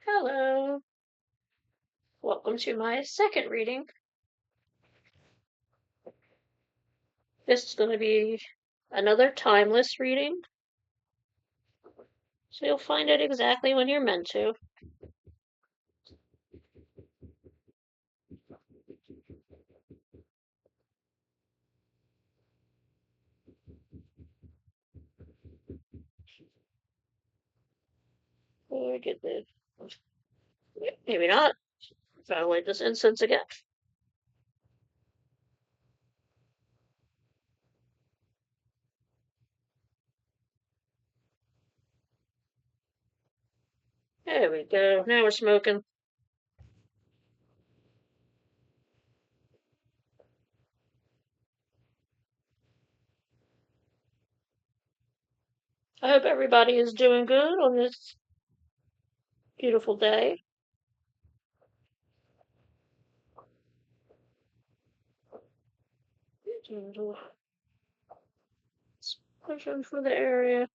Hello, welcome to my second reading. This is going to be another timeless reading, so you'll find it exactly when you're meant to. Get the. Maybe not. Gotta light this incense again. There we go. Now we're smoking. I hope everybody is doing good on this beautiful day. Pushing for the area.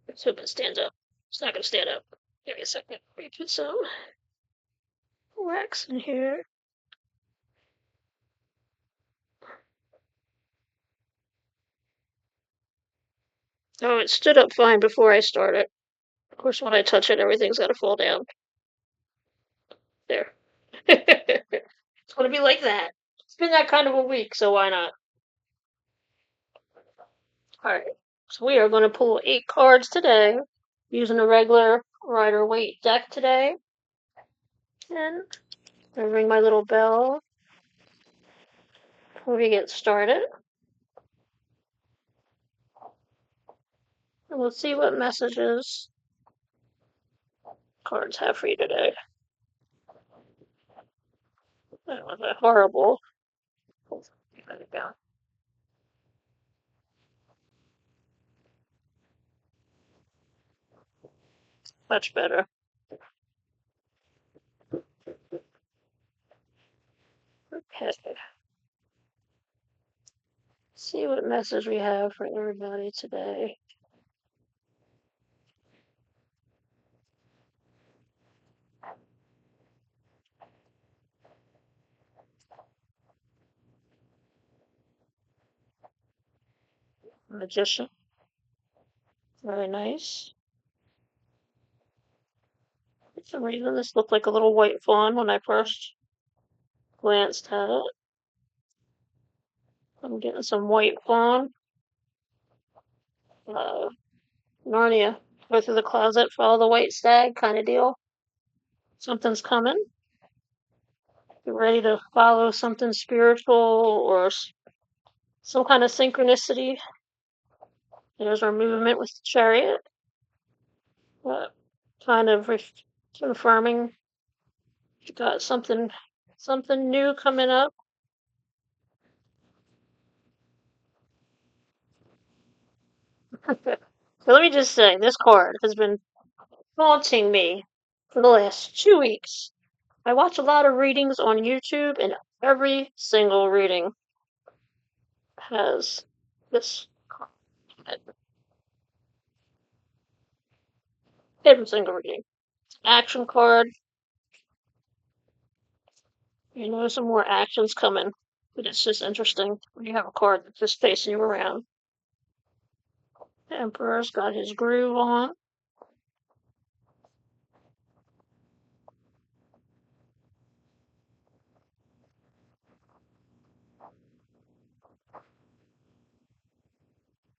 Let's hope it stands up. It's not gonna stand up. Give me a second. Let me put some wax in here. Oh, it stood up fine before I started. Of course, when I touch it, everything's got to fall down. There. It's going to be like that. It's been that kind of a week, so why not? Alright. So we are going to pull 8 cards today, using a regular Rider-Waite deck today. And I'm going to ring my little bell before we get started. And we'll see what messages cards have for you today. That was a horrible. There we go. Much better. Okay. See what message we have for everybody today. Magician. Very nice. For some reason, this looked like a little white fawn when I first glanced at it. I'm getting some white fawn. Uh, Narnia. Go through the closet, follow the white stag kind of deal. Something's coming. Get ready to follow something spiritual or some kind of synchronicity. There's our movement with the chariot. Kind of confirming you got something new coming up. So let me just say, this card has been haunting me for the last 2 weeks. I watch a lot of readings on YouTube, and every single reading has this card. Every single reading. Action card. You know some more actions coming. But it's just interesting when you have a card that's just facing you around. The Emperor's got his groove on.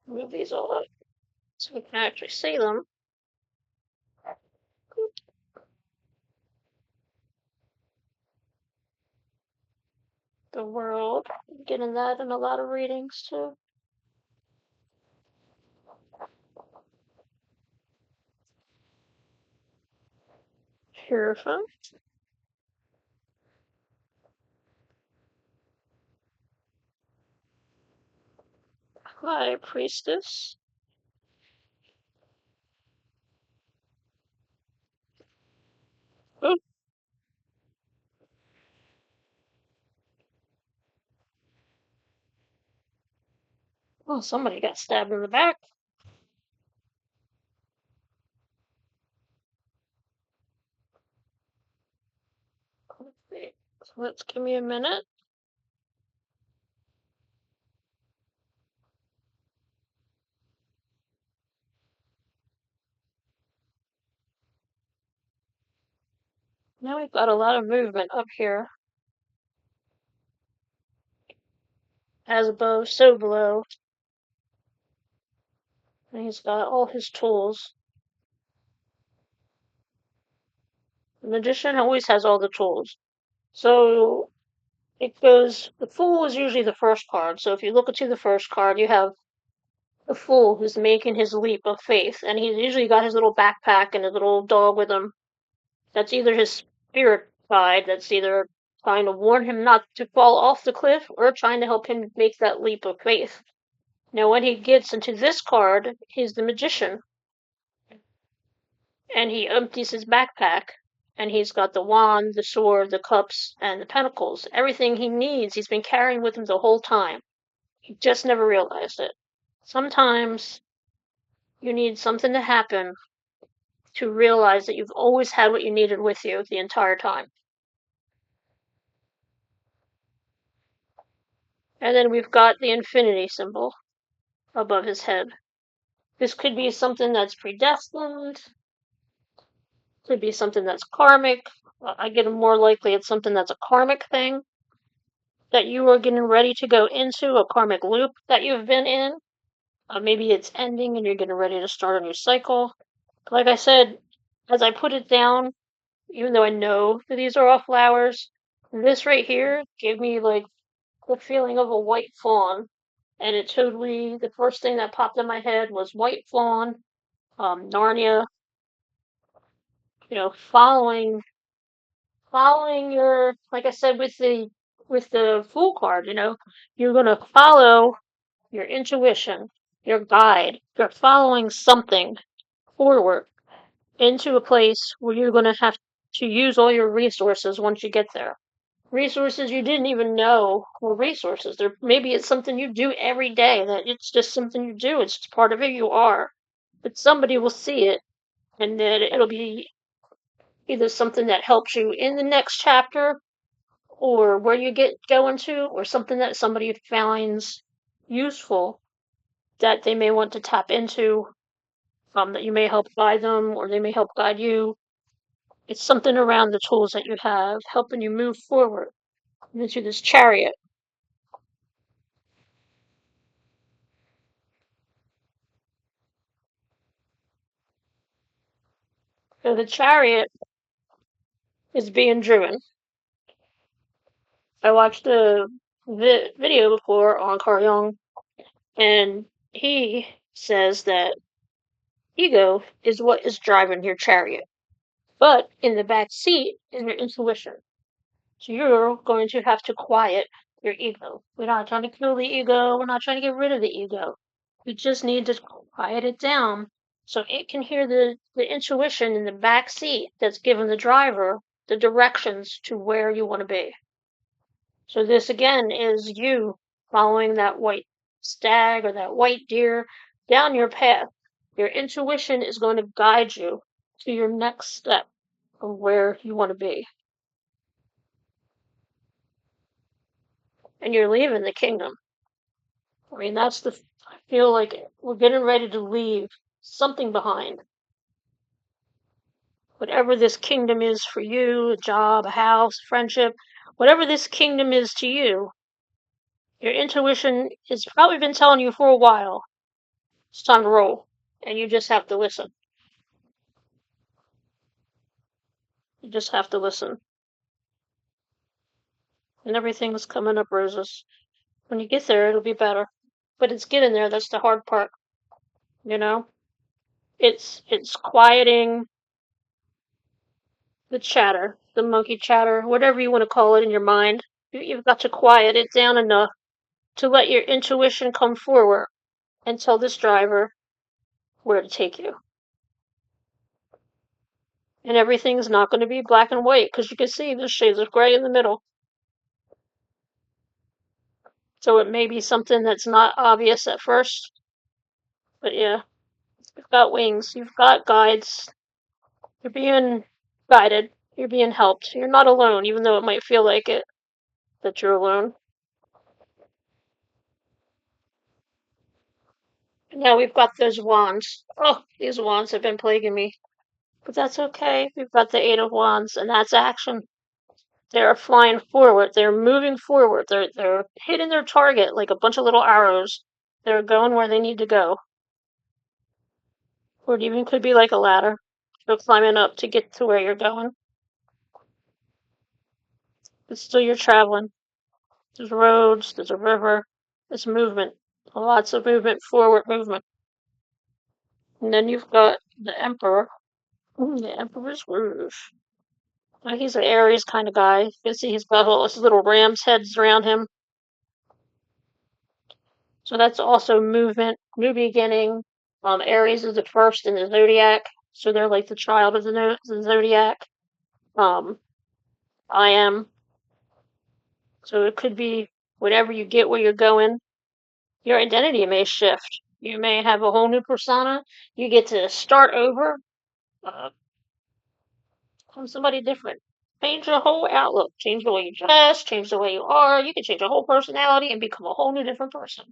Move these all up so we can actually see them. The World. Getting that in a lot of readings too. Hierophant. High Priestess. Oh, Oh, somebody got stabbed in the back. Let's see. So let's give me a minute. Now we've got a lot of movement up here. As above, so below. And he's got all his tools. The magician always has all the tools. So it goes, the fool is usually the first card. So if you look into the first card, you have the fool who's making his leap of faith. And he's usually got his little backpack and his little dog with him. That's either his spirit guide, that's either trying to warn him not to fall off the cliff or trying to help him make that leap of faith. Now, when he gets into this card, he's the magician, and he empties his backpack, and he's got the wand, the sword, the cups, and the pentacles. Everything he needs, he's been carrying with him the whole time. He just never realized it. Sometimes you need something to happen to realize that you've always had what you needed with you the entire time. And then we've got the infinity symbol above his head. This could be something that's predestined, could be something that's karmic. I get it more likely it's something that's a karmic thing that you are getting ready to go into, a karmic loop that you've been in. Maybe it's ending and you're getting ready to start a new cycle. Like I said, as I put it down, even though I know that these are all flowers, this right here gave me like the feeling of a white fawn. And it totally, the first thing that popped in my head was white fawn, Narnia, following your, like I said with the Fool card, you're gonna follow your intuition, your guide. You're following something forward into a place where you're gonna have to use all your resources once you get there. Resources you didn't even know were resources. Maybe it's something you do every day, that it's just something you do, it's just part of who you are. But somebody will see it, and then it'll be either something that helps you in the next chapter or where you get going to, or something that somebody finds useful that they may want to tap into, that you may help guide them or they may help guide you. It's something around the tools that you have helping you move forward into this chariot. So the chariot is being driven. I watched a video before on Carl Jung, and he says that ego is what is driving your chariot. But in the back seat is your intuition. So you're going to have to quiet your ego. We're not trying to kill the ego. We're not trying to get rid of the ego. We just need to quiet it down so it can hear the intuition in the back seat that's giving the driver the directions to where you want to be. So this again is you following that white stag or that white deer down your path. Your intuition is going to guide you to your next step of where you want to be. And you're leaving the kingdom. I mean, I feel like we're getting ready to leave something behind. Whatever this kingdom is for you, a job, a house, friendship, whatever this kingdom is to you, your intuition has probably been telling you for a while. It's time to roll. And you just have to listen. You just have to listen. And everything's coming up roses. When you get there, it'll be better. But it's getting there, that's the hard part. You know? It's quieting the chatter, the monkey chatter, whatever you want to call it in your mind. You've got to quiet it down enough to let your intuition come forward and tell this driver where to take you. And everything's not going to be black and white, because you can see there's shades of gray in the middle. So it may be something that's not obvious at first. But yeah, you've got wings, you've got guides, you're being guided, you're being helped. You're not alone, even though it might feel like it, that you're alone. And now we've got those wands. Oh, these wands have been plaguing me. But that's okay. We've got the Eight of Wands, and that's action. They're flying forward. They're moving forward. They're hitting their target like a bunch of little arrows. They're going where they need to go. Or it even could be like a ladder. You're climbing up to get to where you're going. But still you're traveling. There's roads, there's a river, there's movement. Lots of movement, forward movement. And then you've got the Emperor. The Emperor's Rouge. He's an Aries kind of guy. You can see he's got all his little ram's heads around him. So that's also movement, new beginning. Aries is the first in the zodiac, so they're like the child of the zodiac. Um, I am. So it could be whatever you get where you're going. Your identity may shift. You may have a whole new persona. You get to start over, become somebody different. Change your whole outlook. Change the way you dress. Change the way you are. You can change your whole personality and become a whole new different person.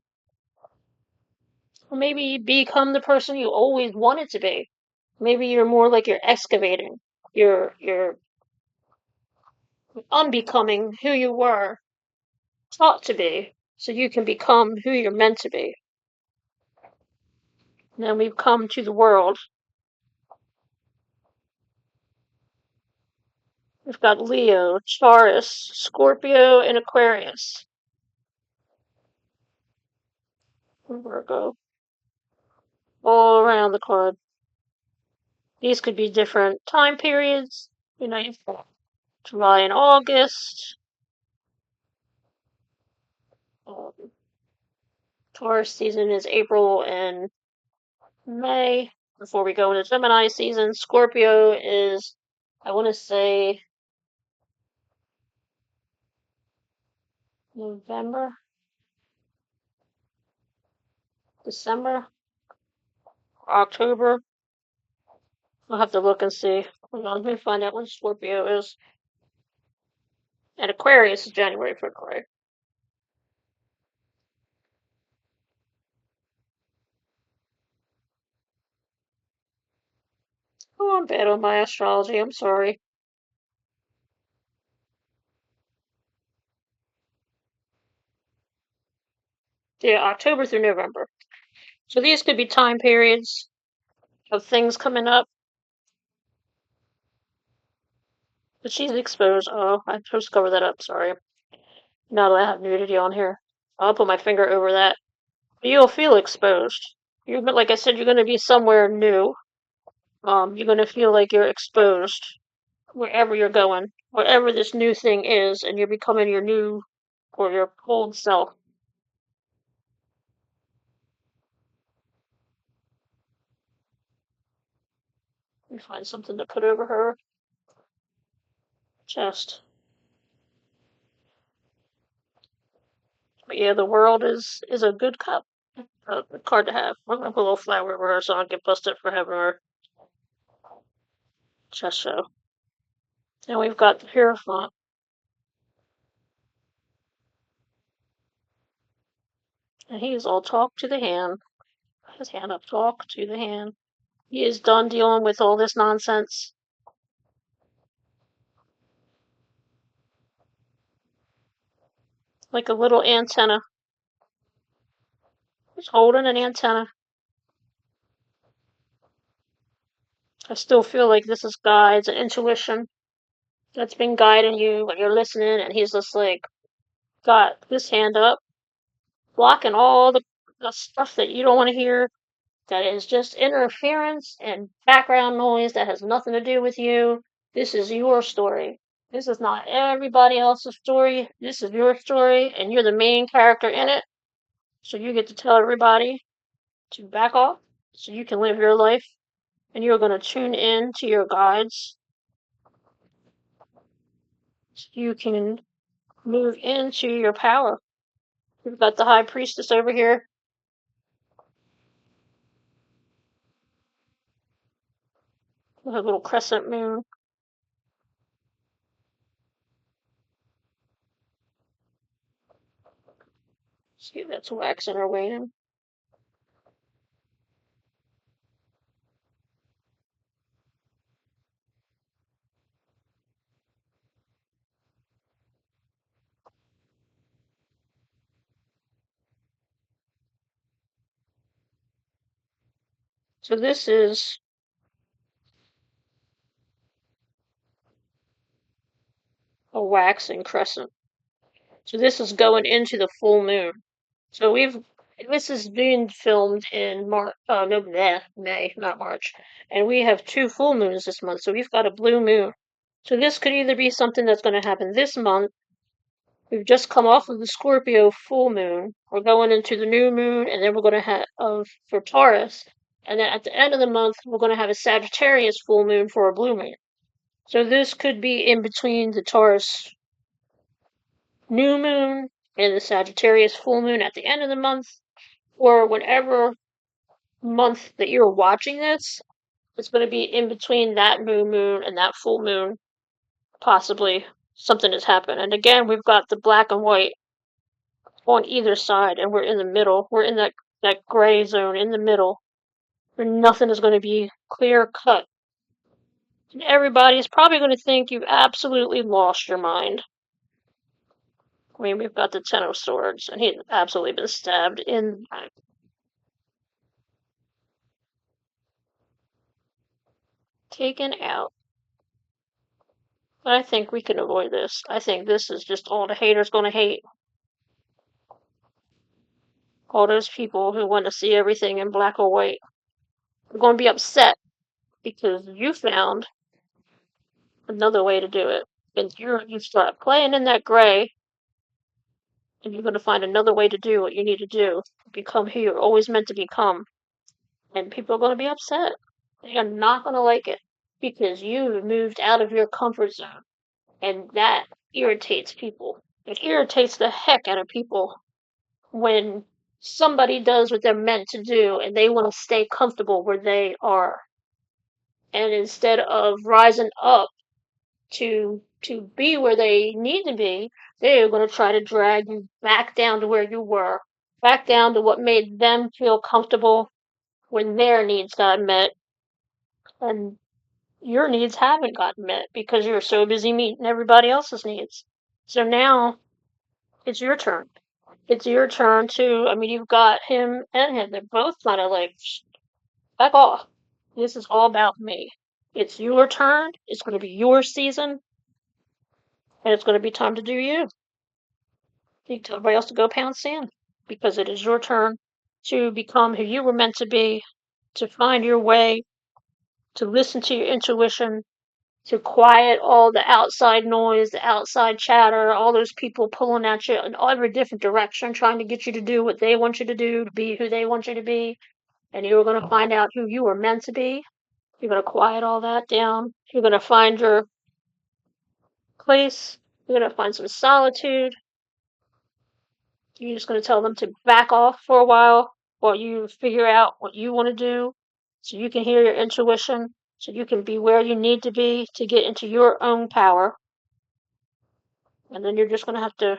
Or maybe become the person you always wanted to be. Maybe you're more like you're excavating. You're unbecoming who you were taught to be, so you can become who you're meant to be. And then we've come to the world. We've got Leo, Taurus, Scorpio, and Aquarius. And Virgo. All around the card. These could be different time periods. You've got July and August. Um, Taurus season is April and May. Before we go into Gemini season, Scorpio is, I want to say, November, December, October. I'll have to look and see. Hold on, let me find out when Scorpio is. And Aquarius is January, February. Oh, I'm bad on my astrology. I'm sorry. Yeah, October through November. So these could be time periods of things coming up. But she's exposed. Oh, I supposed to cover that up. Sorry. Now that I have nudity on here, I'll put my finger over that. But you'll feel exposed. Like I said, you're going to be somewhere new. You're going to feel like you're exposed wherever you're going, whatever this new thing is, and you're becoming your new or your old self. You find something to put over her chest. But yeah, the world is a good card to have. I'm gonna put a little flower over her so I don't get busted for having her chest show. And we've got the Hierophant. And he is all talk to the hand. His hand up, talk to the hand. He is done dealing with all this nonsense. Like a little antenna. He's holding an antenna. I still feel like this is guides and intuition that's been guiding you when you're listening, and he's just like got this hand up, blocking all the stuff that you don't want to hear, that is just interference and background noise that has nothing to do with you. This is your story. This is not everybody else's story. This is your story, and you're the main character in it. So you get to tell everybody to back off so you can live your life. And you're going to tune in to your guides so you can move into your power. We've got the high priestess over here. With her little crescent moon. See, that's waxing or waning. So this is a waxing crescent. So this is going into the full moon. So this is being filmed in no, May, not March. And we have two full moons this month, so we've got a blue moon. So this could either be something that's going to happen this month. We've just come off of the Scorpio full moon. We're going into the new moon, and then we're going to have for Taurus. And then at the end of the month, we're going to have a Sagittarius full moon for a blue moon. So this could be in between the Taurus new moon and the Sagittarius full moon at the end of the month, or whatever month that you're watching this. It's going to be in between that new moon and that full moon. Possibly something has happened. And again, we've got the black and white on either side, and we're in the middle. We're in that gray zone in the middle where nothing is going to be clear cut. And everybody is probably going to think you've absolutely lost your mind. I mean, we've got the Ten of Swords, and he's absolutely been stabbed in the back. Taken out. But I think we can avoid this. I think this is just all the haters going to hate. All those people who want to see everything in black or white are going to be upset because you found another way to do it. And you start playing in that gray, and you're going to find another way to do what you need to do. Become who you're always meant to become. And people are going to be upset. They are not going to like it because you moved out of your comfort zone. And that irritates people. It irritates the heck out of people when somebody does what they're meant to do and they want to stay comfortable where they are. And instead of rising up to be where they need to be, they're going to try to drag you back down to where you were, back down to what made them feel comfortable when their needs got met, and your needs haven't gotten met because you're so busy meeting everybody else's needs. So now it's your turn. It's your turn to, I mean, you've got him and him. They're both kind of like, back off. This is all about me. It's your turn. It's going to be your season. And it's going to be time to do you. You tell everybody else to go pound sand because it is your turn to become who you were meant to be, to find your way, to listen to your intuition, to quiet all the outside noise, the outside chatter, all those people pulling at you in every different direction, trying to get you to do what they want you to do, to be who they want you to be. And you're going to find out who you were meant to be. You're going to quiet all that down. You're going to find your place. You're going to find some solitude. You're just going to tell them to back off for a while you figure out what you want to do so you can hear your intuition, so you can be where you need to be to get into your own power. And then you're just going to have to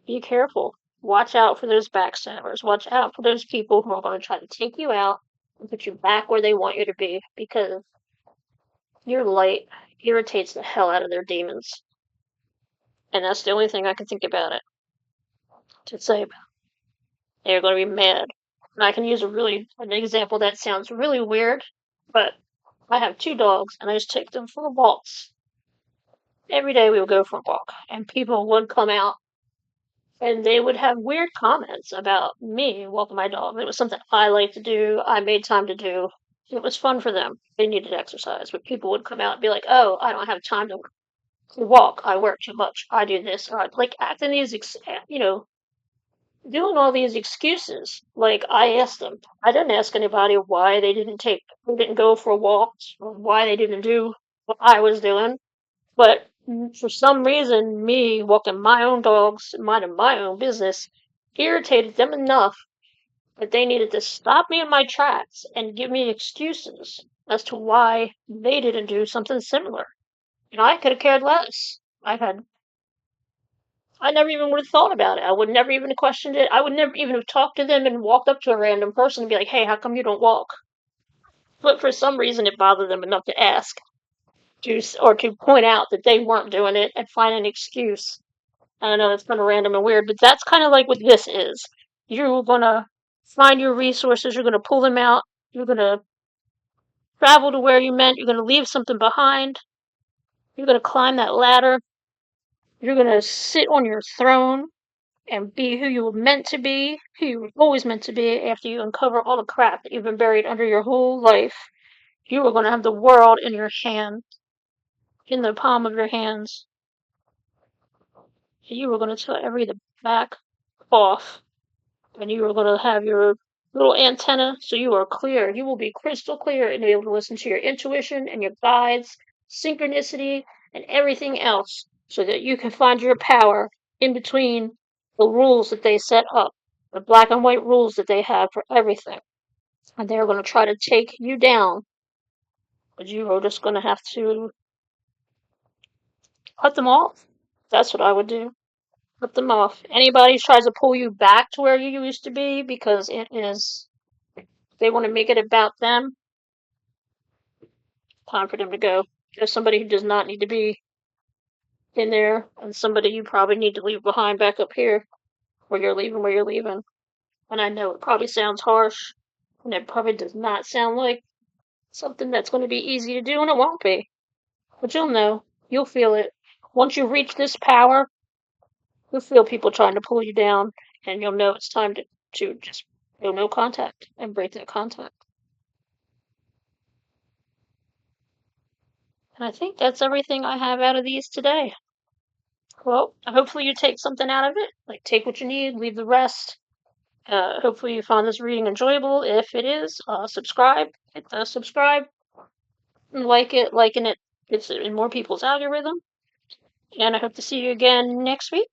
be careful. Watch out for those backstabbers. Watch out for those people who are going to try to take you out and put you back where they want you to be because your light irritates the hell out of their demons. And that's the only thing I can think about it to say about it. They're going to be mad. And I can use an example that sounds really weird, but I have two dogs and I just take them for walks. Every day we would go for a walk and people would come out and they would have weird comments about me walking my dog. It was something I like to do, I made time to do. It was fun for them. They needed exercise, but people would come out and be like, "Oh, I don't have time to walk. I work too much. I do this." Or like acting doing all these excuses. Like I asked them. I didn't ask anybody why they didn't go for walks or why they didn't do what I was doing. But for some reason, me walking my own dogs, minding my own business, irritated them enough that they needed to stop me in my tracks and give me excuses as to why they didn't do something similar. And I could have cared less. I never even would have thought about it. I would never even have questioned it. I would never even have talked to them and walked up to a random person and be like, hey, how come you don't walk? But for some reason, it bothered them enough to ask or to point out that they weren't doing it and find an excuse. I know that's kind of random and weird, but that's kind of like what this is. You're going to find your resources, you're going to pull them out, you're going to travel to where you meant, you're going to leave something behind, you're going to climb that ladder, you're going to sit on your throne and be who you were meant to be, who you were always meant to be after you uncover all the crap that you've been buried under your whole life. You are going to have the world in your hand, in the palm of your hands. You are going to tell everybody to back off, and you are going to have your little antenna so you are clear. You will be crystal clear and be able to listen to your intuition and your guides, synchronicity, and everything else so that you can find your power in between the rules that they set up, the black and white rules that they have for everything. And they're going to try to take you down, but you are just going to have to cut them off. That's what I would do. Cut them off. Anybody tries to pull you back to where you used to be because they want to make it about them, time for them to go. There's somebody who does not need to be in there, and somebody you probably need to leave behind back up here where you're leaving. And I know it probably sounds harsh, and it probably does not sound like something that's going to be easy to do, and it won't be. But you'll know. You'll feel it. Once you reach this power, you'll feel people trying to pull you down, and you'll know it's time to just feel no contact and break that contact. And I think that's everything I have out of these today. Well, hopefully you take something out of it. Like, take what you need, leave the rest. Hopefully you found this reading enjoyable. If it is, subscribe. Hit the subscribe. Like it. Liking it gets it in more people's algorithm. And I hope to see you again next week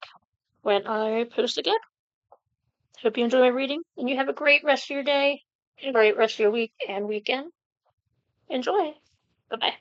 when I post again. Hope you enjoy my reading, and you have a great rest of your day, a great rest of your week and weekend. Enjoy. Bye-bye.